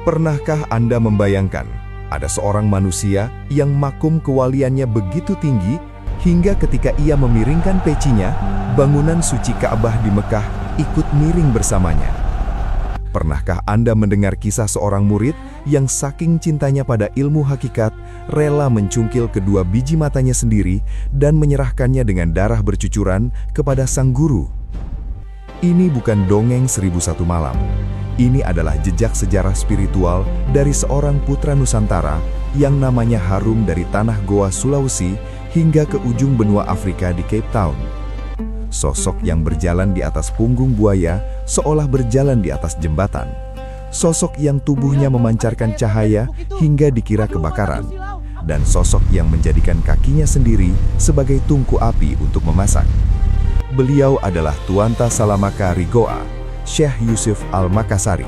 Pernahkah Anda membayangkan ada seorang manusia yang makom kewaliannya begitu tinggi hingga ketika ia memiringkan pecinya, bangunan suci Ka'bah di Mekah ikut miring bersamanya? Pernahkah Anda mendengar kisah seorang murid yang saking cintanya pada ilmu hakikat, rela mencungkil kedua biji matanya sendiri dan menyerahkannya dengan darah bercucuran kepada sang guru? Ini bukan dongeng 1001 malam. Ini adalah jejak sejarah spiritual dari seorang putra Nusantara yang namanya harum dari tanah Goa, Sulawesi hingga ke ujung benua Afrika di Cape Town. Sosok yang berjalan di atas punggung buaya seolah berjalan di atas jembatan. Sosok yang tubuhnya memancarkan cahaya hingga dikira kebakaran. Dan sosok yang menjadikan kakinya sendiri sebagai tungku api untuk memasak. Beliau adalah Tuanta Salamaka Rigoa, Syekh Yusuf Al-Makassari,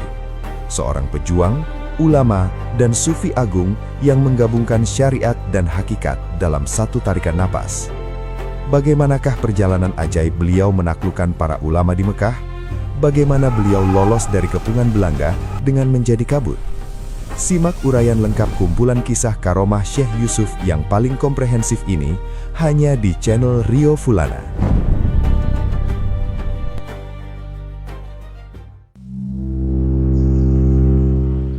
seorang pejuang, ulama, dan sufi agung yang menggabungkan syariat dan hakikat dalam satu tarikan napas. Bagaimanakah perjalanan ajaib beliau menaklukkan para ulama di Mekah? Bagaimana beliau lolos dari kepungan Belanda dengan menjadi kabut? Simak uraian lengkap kumpulan kisah karomah Syekh Yusuf yang paling komprehensif ini hanya di channel Rio Fulana.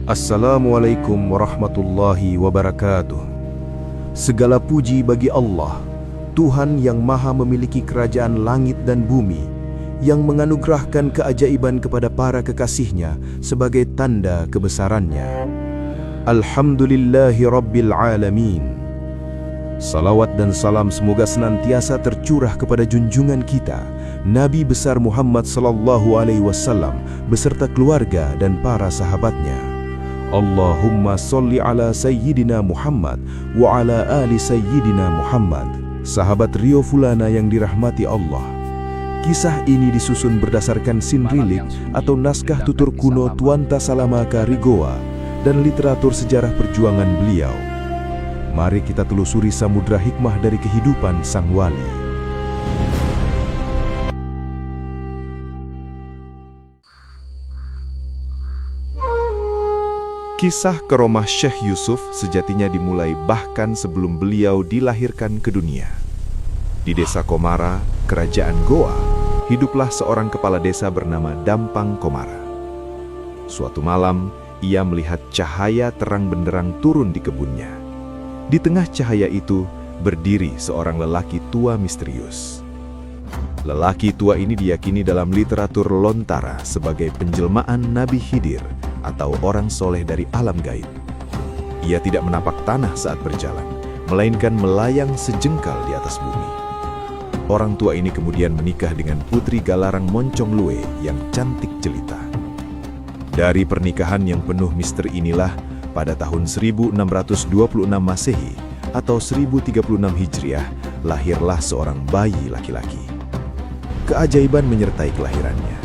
Assalamualaikum warahmatullahi wabarakatuh. Segala puji bagi Allah, Tuhan yang maha memiliki kerajaan langit dan bumi, yang menganugerahkan keajaiban kepada para kekasihnya sebagai tanda kebesarannya. Alhamdulillahi Rabbil Alamin. Salawat dan salam semoga senantiasa tercurah kepada junjungan kita, Nabi besar Muhammad sallallahu alaihi wasallam beserta keluarga dan para sahabatnya. Allahumma sholli ala Sayyidina Muhammad wa ala ali Sayyidina Muhammad. Sahabat Rio Fulana yang dirahmati Allah, kisah ini disusun berdasarkan sinrilik atau naskah tutur kuno Tuanta Salamaka Rigoa dan literatur sejarah perjuangan beliau. Mari kita telusuri samudra hikmah dari kehidupan sang wali. Kisah karomah Syekh Yusuf sejatinya dimulai bahkan sebelum beliau dilahirkan ke dunia. Di desa Komara, kerajaan Goa, hiduplah seorang kepala desa bernama Dampang Komara. Suatu malam, ia melihat cahaya terang benderang turun di kebunnya. Di tengah cahaya itu, berdiri seorang lelaki tua misterius. Lelaki tua ini diyakini dalam literatur lontara sebagai penjelmaan Nabi Khidir atau orang soleh dari alam gaib. Ia tidak menapak tanah saat berjalan, melainkan melayang sejengkal di atas bumi. Orang tua ini kemudian menikah dengan putri Galarang Moncong Lue yang cantik jelita. Dari pernikahan yang penuh misteri inilah, pada tahun 1626 Masehi atau 1036 Hijriah, lahirlah seorang bayi laki-laki. Keajaiban menyertai kelahirannya.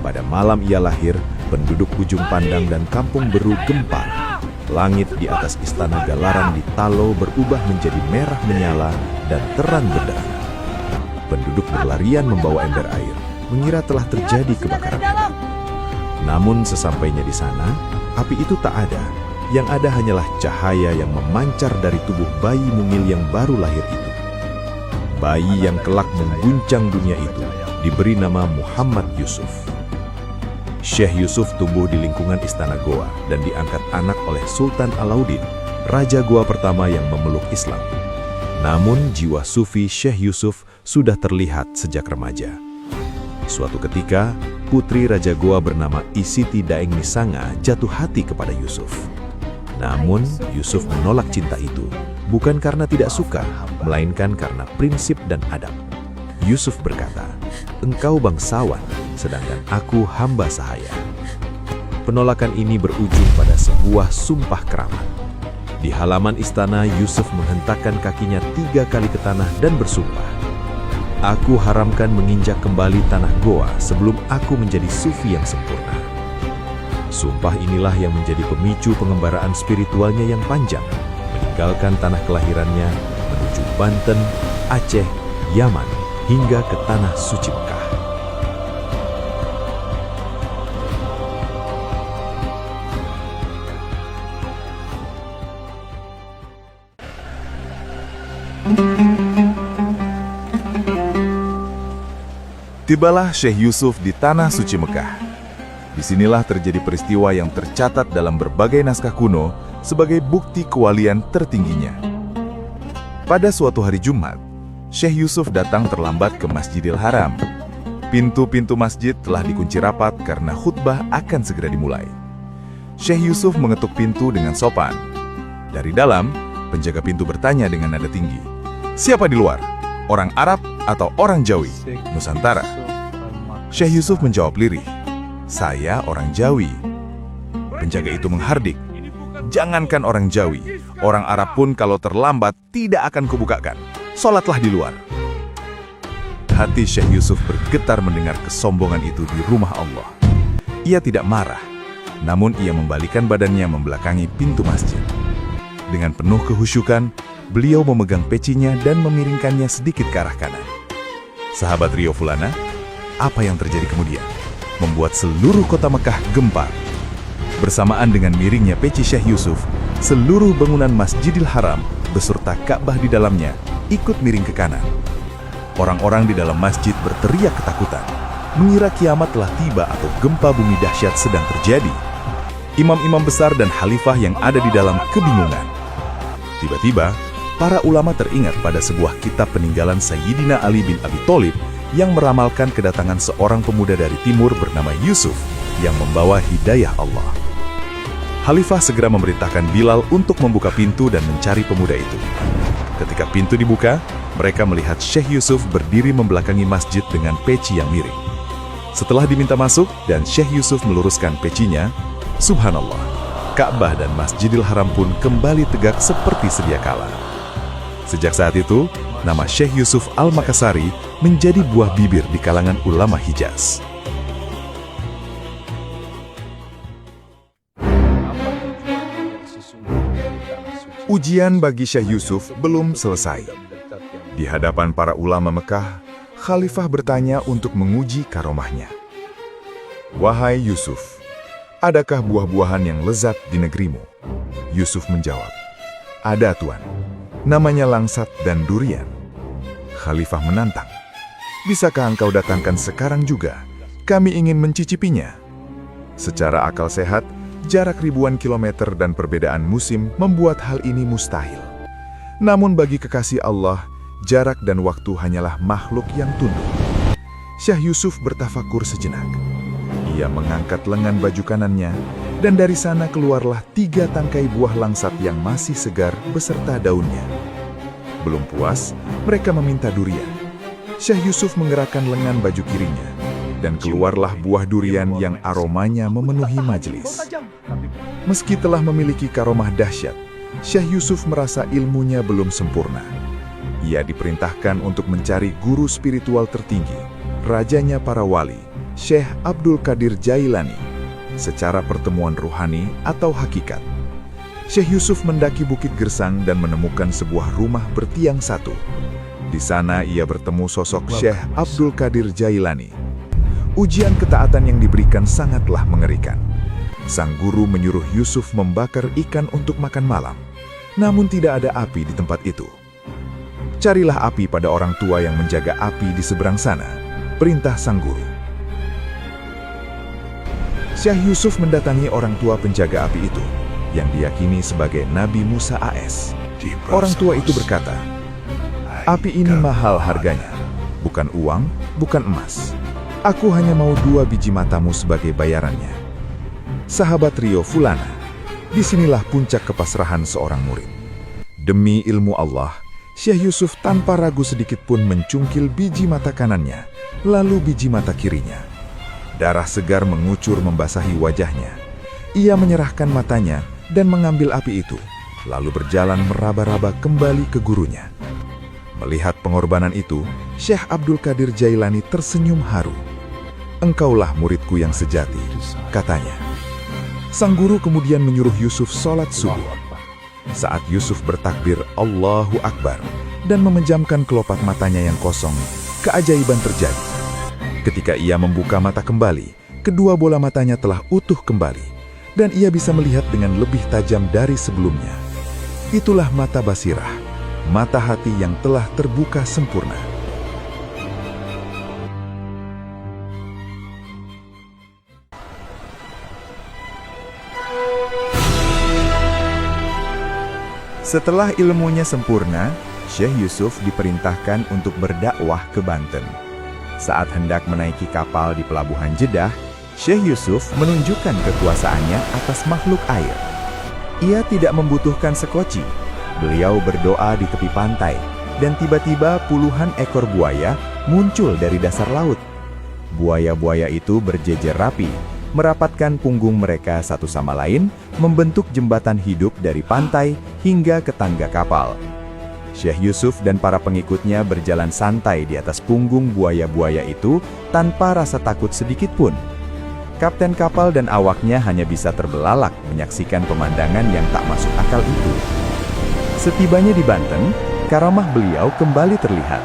Pada malam ia lahir, penduduk ujung pandang dan kampung Beru gempar. Langit di atas istana Galarang di Talo berubah menjadi merah menyala dan terang benderang. Penduduk berlarian membawa ember air, mengira telah terjadi kebakaran hebat. Namun sesampainya di sana, api itu tak ada. Yang ada hanyalah cahaya yang memancar dari tubuh bayi mungil yang baru lahir itu. Bayi yang kelak mengguncang dunia itu diberi nama Muhammad Yusuf. Syekh Yusuf tumbuh di lingkungan istana Goa dan diangkat anak oleh Sultan Alauddin, raja Goa pertama yang memeluk Islam. Namun jiwa sufi Syekh Yusuf sudah terlihat sejak remaja. Suatu ketika, putri raja Goa bernama Isiti Daeng Nisanga jatuh hati kepada Yusuf. Namun, Yusuf menolak cinta itu, bukan karena tidak suka, melainkan karena prinsip dan adab. Yusuf berkata, "Engkau bangsawan, sedangkan aku hamba sahaya." Penolakan ini berujung pada sebuah sumpah keramat. Di halaman istana, Yusuf menghentakkan kakinya 3 kali ke tanah dan bersumpah, "Aku haramkan menginjak kembali tanah Goa sebelum aku menjadi sufi yang sempurna." Sumpah inilah yang menjadi pemicu pengembaraan spiritualnya yang panjang, meninggalkan tanah kelahirannya menuju Banten, Aceh, Yaman, hingga ke tanah suci Mekah. Tibalah Syekh Yusuf di tanah suci Mekah. Disinilah terjadi peristiwa yang tercatat dalam berbagai naskah kuno sebagai bukti kewalian tertingginya. Pada suatu hari Jumat, Syekh Yusuf datang terlambat ke Masjidil Haram. Pintu-pintu masjid telah dikunci rapat karena khutbah akan segera dimulai. Syekh Yusuf mengetuk pintu dengan sopan. Dari dalam, penjaga pintu bertanya dengan nada tinggi, "Siapa di luar? Orang Arab atau orang Jawi? Nusantara?" Syekh Yusuf menjawab lirih, "Saya orang Jawi." Penjaga itu menghardik, "Jangankan orang Jawi, orang Arab pun kalau terlambat tidak akan kubukakan. Sholatlah di luar." Hati Syekh Yusuf bergetar mendengar kesombongan itu di rumah Allah. Ia tidak marah, namun ia membalikan badannya membelakangi pintu masjid. Dengan penuh kehusyukan, beliau memegang pecinya dan memiringkannya sedikit ke arah kanan. Sahabat Rio Fulana, apa yang terjadi kemudian? Membuat seluruh kota Mekah gempar. Bersamaan dengan miringnya peci Syekh Yusuf, seluruh bangunan Masjidil Haram beserta Ka'bah di dalamnya ikut miring ke kanan. Orang-orang di dalam masjid berteriak ketakutan, mengira kiamat telah tiba atau gempa bumi dahsyat sedang terjadi. Imam-imam besar dan khalifah yang ada di dalam kebingungan. Tiba-tiba, para ulama teringat pada sebuah kitab peninggalan Sayyidina Ali bin Abi Thalib yang meramalkan kedatangan seorang pemuda dari timur bernama Yusuf yang membawa hidayah Allah. Khalifah segera memerintahkan Bilal untuk membuka pintu dan mencari pemuda itu. Ketika pintu dibuka, mereka melihat Syekh Yusuf berdiri membelakangi masjid dengan peci yang miring. Setelah diminta masuk dan Syekh Yusuf meluruskan pecinya, subhanallah, Ka'bah dan Masjidil Haram pun kembali tegak seperti sedia kala. Sejak saat itu, nama Syekh Yusuf Al-Makassari menjadi buah bibir di kalangan ulama Hijaz. Ujian bagi Syekh Yusuf belum selesai. Di hadapan para ulama Mekah, Khalifah bertanya untuk menguji karomahnya. "Wahai Yusuf, adakah buah-buahan yang lezat di negerimu?" Yusuf menjawab, "Ada, Tuan. Namanya langsat dan durian." Khalifah menantang, "Bisakah engkau datangkan sekarang juga? Kami ingin mencicipinya." Secara akal sehat, jarak ribuan kilometer dan perbedaan musim membuat hal ini mustahil. Namun bagi kekasih Allah, jarak dan waktu hanyalah makhluk yang tunduk. Syekh Yusuf bertafakur sejenak. Ia mengangkat lengan baju kanannya, dan dari sana keluarlah 3 tangkai buah langsat yang masih segar beserta daunnya. Belum puas, mereka meminta durian. Syekh Yusuf menggerakkan lengan baju kirinya, dan keluarlah buah durian yang aromanya memenuhi majelis. Meski telah memiliki karomah dahsyat, Syekh Yusuf merasa ilmunya belum sempurna. Ia diperintahkan untuk mencari guru spiritual tertinggi, rajanya para wali, Syekh Abdul Qadir Jailani, secara pertemuan ruhani atau hakikat. Syekh Yusuf mendaki Bukit Gersang dan menemukan sebuah rumah bertiang satu. Di sana ia bertemu sosok Syekh Abdul Qadir Jailani. Ujian ketaatan yang diberikan sangatlah mengerikan. Sang guru menyuruh Yusuf membakar ikan untuk makan malam, namun tidak ada api di tempat itu. "Carilah api pada orang tua yang menjaga api di seberang sana," perintah sang guru. Syekh Yusuf mendatangi orang tua penjaga api itu, yang diyakini sebagai Nabi Musa AS. Orang tua itu berkata, "Api ini mahal harganya, bukan uang, bukan emas. Aku hanya mau 2 biji matamu sebagai bayarannya." Sahabat Rio Fulana, disinilah puncak kepasrahan seorang murid. Demi ilmu Allah, Syekh Yusuf tanpa ragu sedikit pun mencungkil biji mata kanannya, lalu biji mata kirinya. Darah segar mengucur membasahi wajahnya. Ia menyerahkan matanya dan mengambil api itu, lalu berjalan meraba-raba kembali ke gurunya. Melihat pengorbanan itu, Syekh Abdul Qadir Jailani tersenyum haru. "Engkaulah muridku yang sejati," katanya. Sang guru kemudian menyuruh Yusuf sholat subuh. Saat Yusuf bertakbir Allahu Akbar dan memejamkan kelopak matanya yang kosong, keajaiban terjadi. Ketika ia membuka mata kembali, kedua bola matanya telah utuh kembali, dan ia bisa melihat dengan lebih tajam dari sebelumnya. Itulah mata basirah, mata hati yang telah terbuka sempurna. Setelah ilmunya sempurna, Syekh Yusuf diperintahkan untuk berdakwah ke Banten. Saat hendak menaiki kapal di pelabuhan Jeddah, Syekh Yusuf menunjukkan kekuasaannya atas makhluk air. Ia tidak membutuhkan sekoci. Beliau berdoa di tepi pantai, dan tiba-tiba puluhan ekor buaya muncul dari dasar laut. Buaya-buaya itu berjejer rapi, merapatkan punggung mereka satu sama lain, membentuk jembatan hidup dari pantai hingga ke tangga kapal. Syekh Yusuf dan para pengikutnya berjalan santai di atas punggung buaya-buaya itu tanpa rasa takut sedikit pun. Kapten kapal dan awaknya hanya bisa terbelalak menyaksikan pemandangan yang tak masuk akal itu. Setibanya di Banten, karamah beliau kembali terlihat.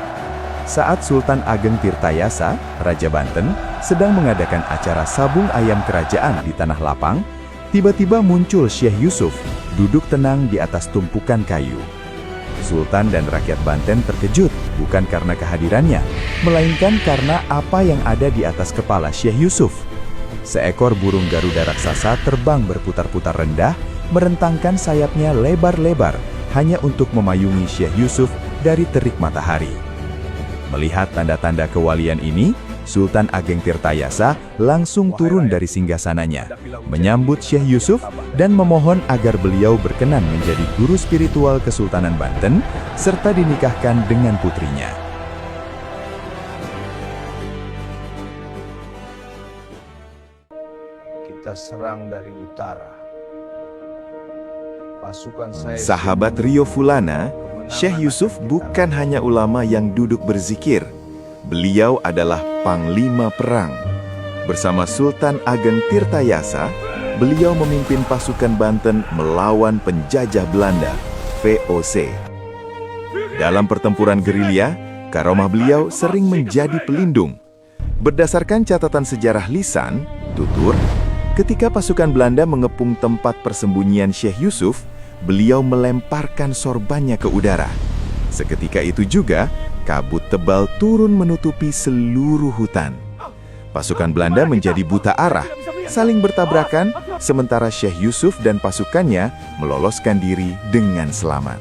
Saat Sultan Ageng Tirtayasa, Raja Banten, sedang mengadakan acara sabung ayam kerajaan di Tanah Lapang, tiba-tiba muncul Syekh Yusuf, duduk tenang di atas tumpukan kayu. Sultan dan rakyat Banten terkejut, bukan karena kehadirannya, melainkan karena apa yang ada di atas kepala Syekh Yusuf. Seekor burung Garuda raksasa terbang berputar-putar rendah, merentangkan sayapnya lebar-lebar, hanya untuk memayungi Syekh Yusuf dari terik matahari. Melihat tanda-tanda kewalian ini, Sultan Ageng Tirtayasa langsung turun dari singgasananya, menyambut Syekh Yusuf dan memohon agar beliau berkenan menjadi guru spiritual Kesultanan Banten, serta dinikahkan dengan putrinya. Kita serang dari utara. Pasukan saya... Sahabat Rio Fulana, Syekh Yusuf bukan hanya ulama yang duduk berzikir. Beliau adalah panglima perang. Bersama Sultan Ageng Tirtayasa, beliau memimpin pasukan Banten melawan penjajah Belanda, VOC. Dalam pertempuran gerilya, karomah beliau sering menjadi pelindung. Berdasarkan catatan sejarah lisan, tutur, ketika pasukan Belanda mengepung tempat persembunyian Syekh Yusuf, beliau melemparkan sorbannya ke udara. Seketika itu juga, kabut tebal turun menutupi seluruh hutan. Pasukan Belanda menjadi buta arah, saling bertabrakan, sementara Syekh Yusuf dan pasukannya meloloskan diri dengan selamat.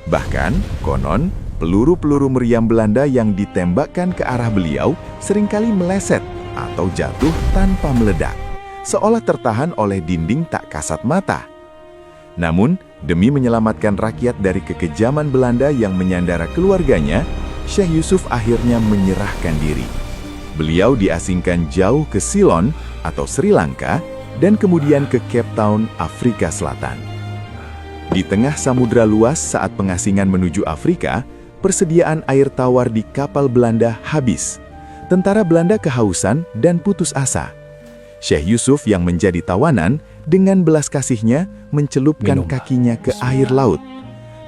Bahkan, konon, peluru-peluru meriam Belanda yang ditembakkan ke arah beliau seringkali meleset atau jatuh tanpa meledak, seolah tertahan oleh dinding tak kasat mata. Namun, demi menyelamatkan rakyat dari kekejaman Belanda yang menyandara keluarganya, Syekh Yusuf akhirnya menyerahkan diri. Beliau diasingkan jauh ke Ceylon atau Sri Lanka dan kemudian ke Cape Town, Afrika Selatan. Di tengah samudra luas saat pengasingan menuju Afrika, persediaan air tawar di kapal Belanda habis. Tentara Belanda kehausan dan putus asa. Syekh Yusuf yang menjadi tawanan, dengan belas kasihnya mencelupkan kakinya ke air laut.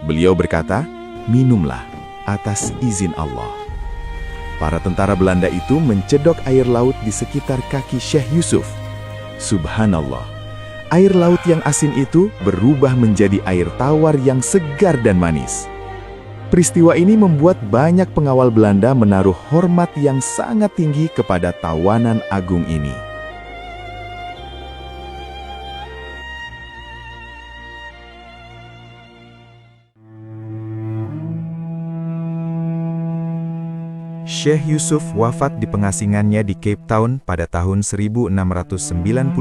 Beliau berkata, "Minumlah atas izin Allah." Para tentara Belanda itu mencedok air laut di sekitar kaki Syekh Yusuf. Subhanallah, air laut yang asin itu berubah menjadi air tawar yang segar dan manis. Peristiwa ini membuat banyak pengawal Belanda menaruh hormat yang sangat tinggi kepada tawanan agung ini. Syekh Yusuf wafat di pengasingannya di Cape Town pada tahun 1699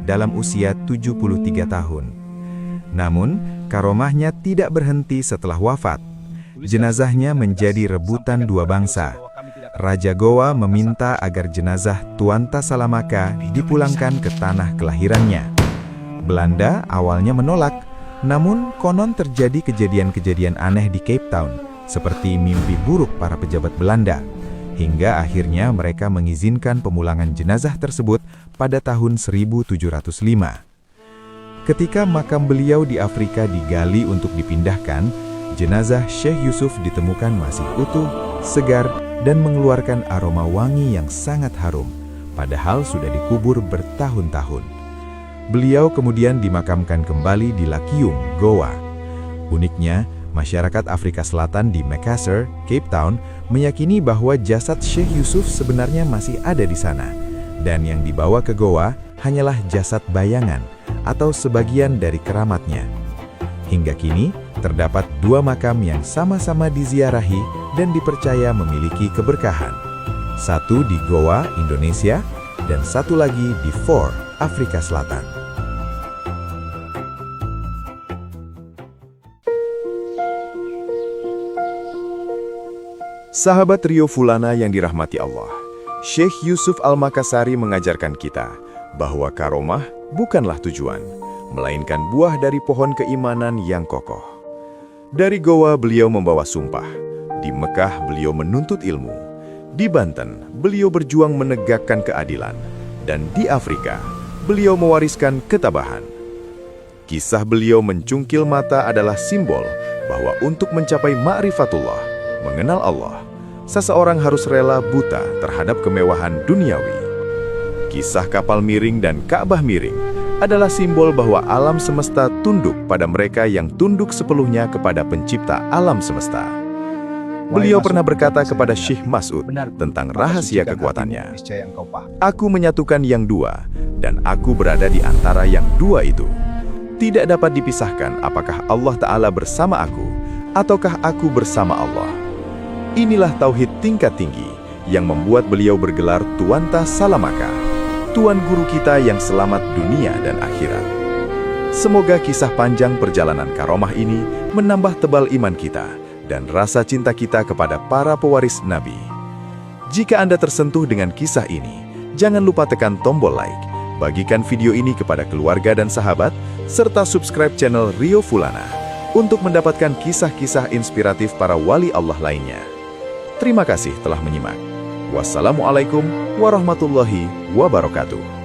dalam usia 73 tahun. Namun, karomahnya tidak berhenti setelah wafat. Jenazahnya menjadi rebutan dua bangsa. Raja Goa meminta agar jenazah Tuanta Salamaka dipulangkan ke tanah kelahirannya. Belanda awalnya menolak, namun konon terjadi kejadian-kejadian aneh di Cape Town, seperti mimpi buruk para pejabat Belanda, hingga akhirnya mereka mengizinkan pemulangan jenazah tersebut pada tahun 1705. Ketika makam beliau di Afrika digali untuk dipindahkan, jenazah Syekh Yusuf ditemukan masih utuh, segar, dan mengeluarkan aroma wangi yang sangat harum, padahal sudah dikubur bertahun-tahun. Beliau kemudian dimakamkan kembali di Lakiung, Goa. Uniknya, masyarakat Afrika Selatan di Makassar, Cape Town, meyakini bahwa jasad Syekh Yusuf sebenarnya masih ada di sana, dan yang dibawa ke Goa hanyalah jasad bayangan atau sebagian dari keramatnya. Hingga kini, terdapat 2 makam yang sama-sama diziarahi dan dipercaya memiliki keberkahan. Satu di Goa, Indonesia, dan satu lagi di Fort, Afrika Selatan. Sahabat Rio Fulana yang dirahmati Allah, Syekh Yusuf Al-Makassari mengajarkan kita bahwa karomah bukanlah tujuan, melainkan buah dari pohon keimanan yang kokoh. Dari Goa beliau membawa sumpah, di Mekah beliau menuntut ilmu, di Banten beliau berjuang menegakkan keadilan, dan di Afrika beliau mewariskan ketabahan. Kisah beliau mencungkil mata adalah simbol bahwa untuk mencapai ma'rifatullah, mengenal Allah, seseorang harus rela buta terhadap kemewahan duniawi. Kisah kapal miring dan Ka'bah miring adalah simbol bahwa alam semesta tunduk pada mereka yang tunduk sepenuhnya kepada pencipta alam semesta. Beliau pernah berkata kepada Syekh Mas'ud tentang rahasia kekuatannya, "Aku menyatukan yang dua, dan aku berada di antara yang dua itu. Tidak dapat dipisahkan apakah Allah Ta'ala bersama aku, ataukah aku bersama Allah." Inilah tauhid tingkat tinggi yang membuat beliau bergelar Tuanta Salamaka, Tuan Guru kita yang selamat dunia dan akhirat. Semoga kisah panjang perjalanan karomah ini menambah tebal iman kita dan rasa cinta kita kepada para pewaris Nabi. Jika Anda tersentuh dengan kisah ini, jangan lupa tekan tombol like, bagikan video ini kepada keluarga dan sahabat, serta subscribe channel Rio Fulana untuk mendapatkan kisah-kisah inspiratif para wali Allah lainnya. Terima kasih telah menyimak. Wassalamualaikum warahmatullahi wabarakatuh.